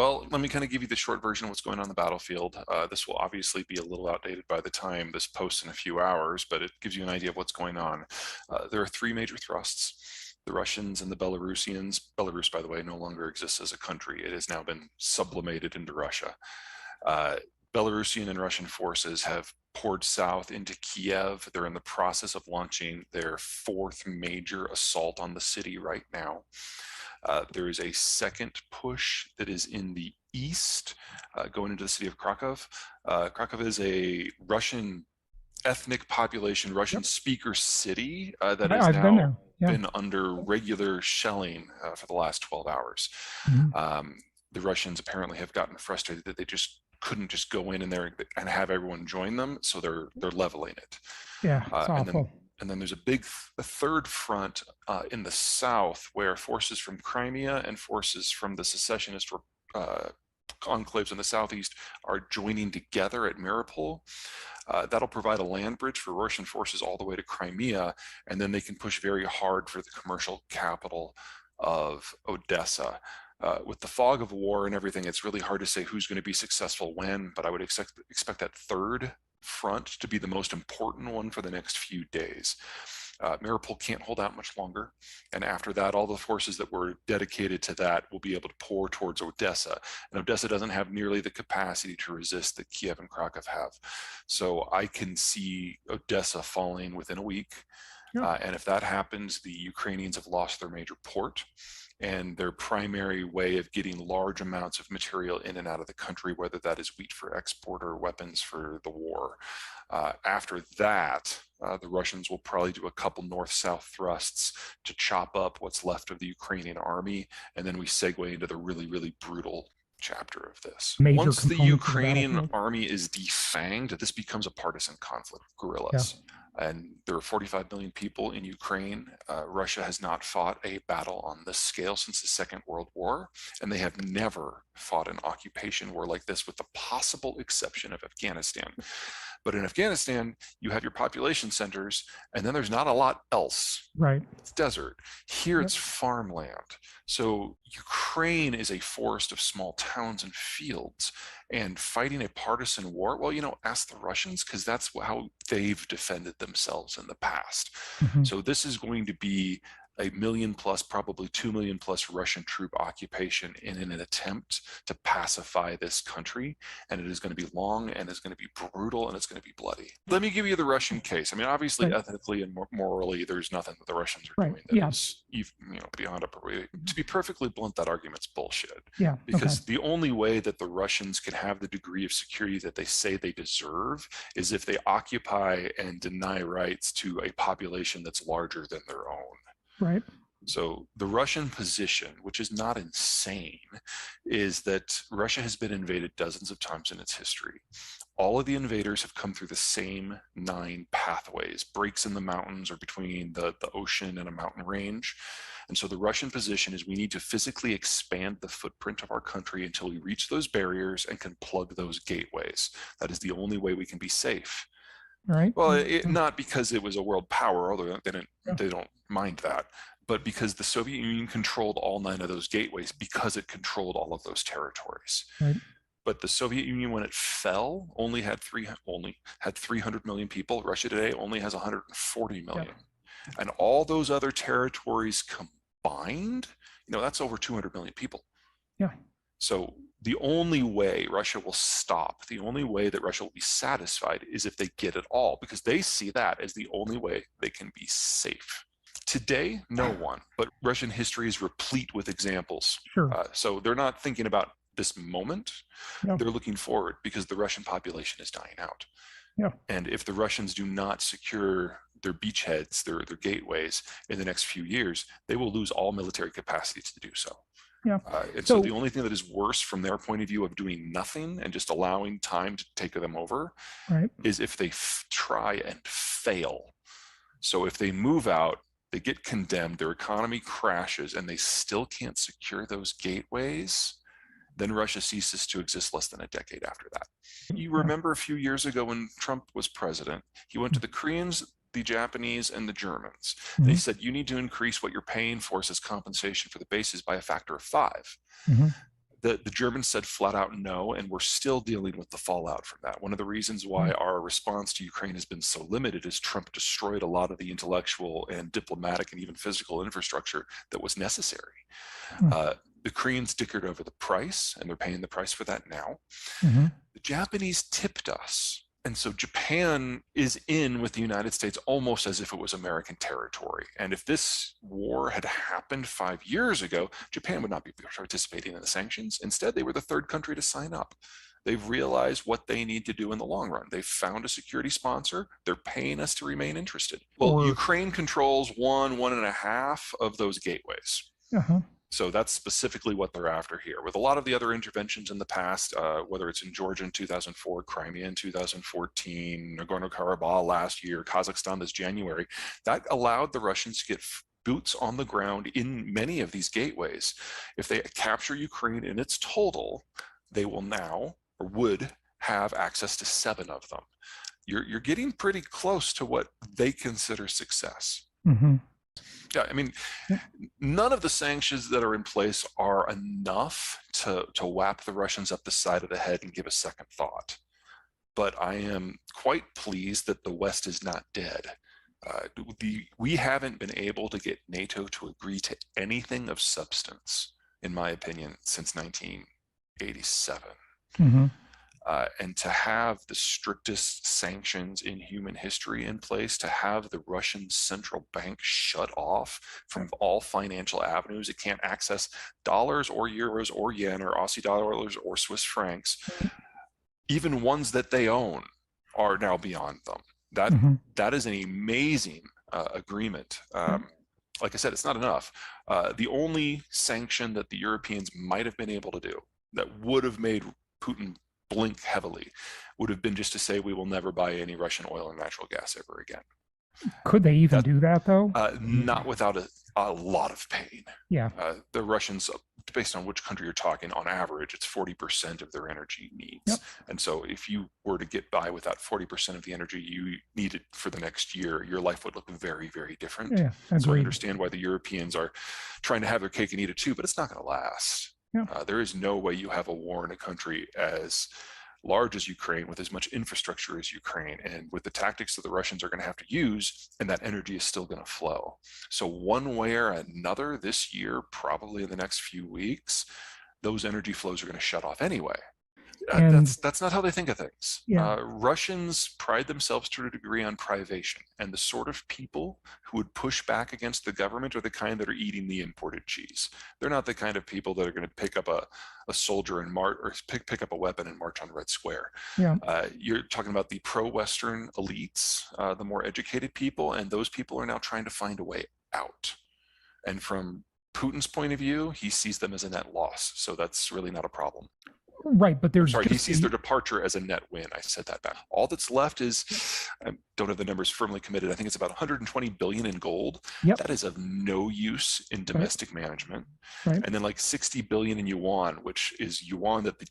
Well, let me kind of give you the short version of what's going on the battlefield. This will obviously be a little outdated by the time this posts in a few hours, but it gives you an idea of what's going on. There are three major thrusts. The Russians and the Belarusians. Belarus, by the way, no longer exists as a country. It has now been sublimated into Russia. Belarusian and Russian forces have poured south into Kiev. They're in the process of launching their fourth major assault on the city right now. There is a second push that is in the east, going into the city of Krakow. Krakow is a Russian ethnic population, Russian speaker city that has now been under regular shelling for the last 12 hours. The Russians apparently have gotten frustrated that they just couldn't just go in there and have everyone join them, so they're leveling it. Yeah, it's awful. And then there's a third front in the south where forces from Crimea and forces from the secessionist enclaves in the southeast are joining together at Mariupol. That'll provide a land bridge for Russian forces all the way to Crimea, and then they can push very hard for the commercial capital of Odessa. With the fog of war and everything, it's really hard to say who's going to be successful when, but I would expect that third front to be the most important one for the next few days. Mariupol can't hold out much longer, and after that, all the forces that were dedicated to that will be able to pour towards Odessa, and Odessa doesn't have nearly the capacity to resist that Kiev and Krakow have. So I can see Odessa falling within a week, and if that happens, the Ukrainians have lost their major port and their primary way of getting large amounts of material in and out of the country, whether that is wheat for export or weapons for the war. After that, the Russians will probably do a couple north-south thrusts to chop up what's left of the Ukrainian army, and then we segue into the really, really brutal chapter of this. Once the Ukrainian army is defanged, this becomes a partisan conflict, guerrillas. And there are 45 million people in Ukraine. Russia has not fought a battle on this scale since the Second World War, and they have never fought an occupation war like this, with the possible exception of Afghanistan. But in Afghanistan, you have your population centers, and then there's not a lot else. Right. It's desert. Here it's farmland. So Ukraine is a forest of small towns and fields, and fighting a partisan war, well, ask the Russians, because that's how they've defended themselves in the past. So this is going to be a million plus, probably 2 million plus Russian troop occupation in an attempt to pacify this country. And it is going to be long, and it's going to be brutal, and it's going to be bloody. Let me give you the Russian case. I mean, obviously, ethically and morally, there's nothing that the Russians are doing that is, beyond a, to be perfectly blunt, that argument's bullshit. Because the only way that the Russians can have the degree of security that they say they deserve is if they occupy and deny rights to a population that's larger than their own. Right. So the Russian position, which is not insane, is that Russia has been invaded dozens of times in its history. All of the invaders have come through the same 9 pathways, breaks in the mountains or between the ocean and a mountain range. And so the Russian position is we need to physically expand the footprint of our country until we reach those barriers and can plug those gateways. That is the only way we can be safe. Right. Well, not because it was a world power, although they don't mind that, but because the Soviet Union controlled all 9 of those gateways, because it controlled all of those territories. Right. But the Soviet Union, when it fell, only had 300 million people. Russia today only has 140 million. And all those other territories combined, that's over 200 million people. Yeah. So the only way Russia will stop, the only way that Russia will be satisfied is if they get it all, because they see that as the only way they can be safe. Today, no one, but Russian history is replete with examples. Sure. So they're not thinking about this moment. They're looking forward, because the Russian population is dying out. And if the Russians do not secure their beachheads, their gateways in the next few years, they will lose all military capacity to do so. And so the only thing that is worse from their point of view of doing nothing and just allowing time to take them over is if they try and fail. So if they move out, they get condemned, their economy crashes, and they still can't secure those gateways, then Russia ceases to exist less than a decade after that. You remember a few years ago when Trump was president, he went to the Koreans, the Japanese, and the Germans. They said, you need to increase what you're paying for us as compensation for the bases by a factor of 5. The Germans said flat out no, and we're still dealing with the fallout from that. One of the reasons why our response to Ukraine has been so limited is Trump destroyed a lot of the intellectual and diplomatic and even physical infrastructure that was necessary. The Koreans dickered over the price, and they're paying the price for that now. The Japanese tipped us. And so Japan is in with the United States almost as if it was American territory. And if this war had happened 5 years ago, Japan would not be participating in the sanctions. Instead, they were the third country to sign up. They've realized what they need to do in the long run. They've found a security sponsor. They're paying us to remain interested. Well, Ukraine controls 1.5 of those gateways. So that's specifically what they're after here. With a lot of the other interventions in the past, whether it's in Georgia in 2004, Crimea in 2014, Nagorno-Karabakh last year, Kazakhstan this January, that allowed the Russians to get boots on the ground in many of these gateways. If they capture Ukraine in its total, they will now, or would, have access to 7 of them. You're getting pretty close to what they consider success. Yeah, I mean, none of the sanctions that are in place are enough to whap the Russians up the side of the head and give a second thought. But I am quite pleased that the West is not dead. We haven't been able to get NATO to agree to anything of substance, in my opinion, since 1987. And to have the strictest sanctions in human history in place, to have the Russian central bank shut off from all financial avenues, it can't access dollars or euros or yen or Aussie dollars or Swiss francs, even ones that they own are now beyond them. That is an amazing agreement. Like I said, it's not enough. The only sanction that the Europeans might have been able to do that would have made Putin blink heavily would have been just to say we will never buy any Russian oil and natural gas ever again. Could they even do that though? Not without a lot of pain. Yeah. The Russians, based on which country you're talking, on average, it's 40% of their energy needs. And so if you were to get by without 40% of the energy you needed for the next year, your life would look very, very different. So I understand why the Europeans are trying to have their cake and eat it too, but it's not going to last. There is no way you have a war in a country as large as Ukraine, with as much infrastructure as Ukraine, and with the tactics that the Russians are going to have to use, and that energy is still going to flow. So one way or another this year, probably in the next few weeks, those energy flows are going to shut off anyway. That's not how they think of things. Russians pride themselves to a degree on privation, and the sort of people who would push back against the government are the kind that are eating the imported cheese. They're not the kind of people that are going to pick up a soldier and march, or pick up a weapon and march on Red Square. You're talking about the pro-Western elites, the more educated people, and those people are now trying to find a way out. And from Putin's point of view, he sees them as a net loss, so that's really not a problem. Right, but there's he sees their departure as a net win. I said that back. All that's left is, I don't have the numbers firmly committed, I think it's about 120 billion in gold. That is of no use in domestic management. And then like 60 billion in yuan, which is yuan that the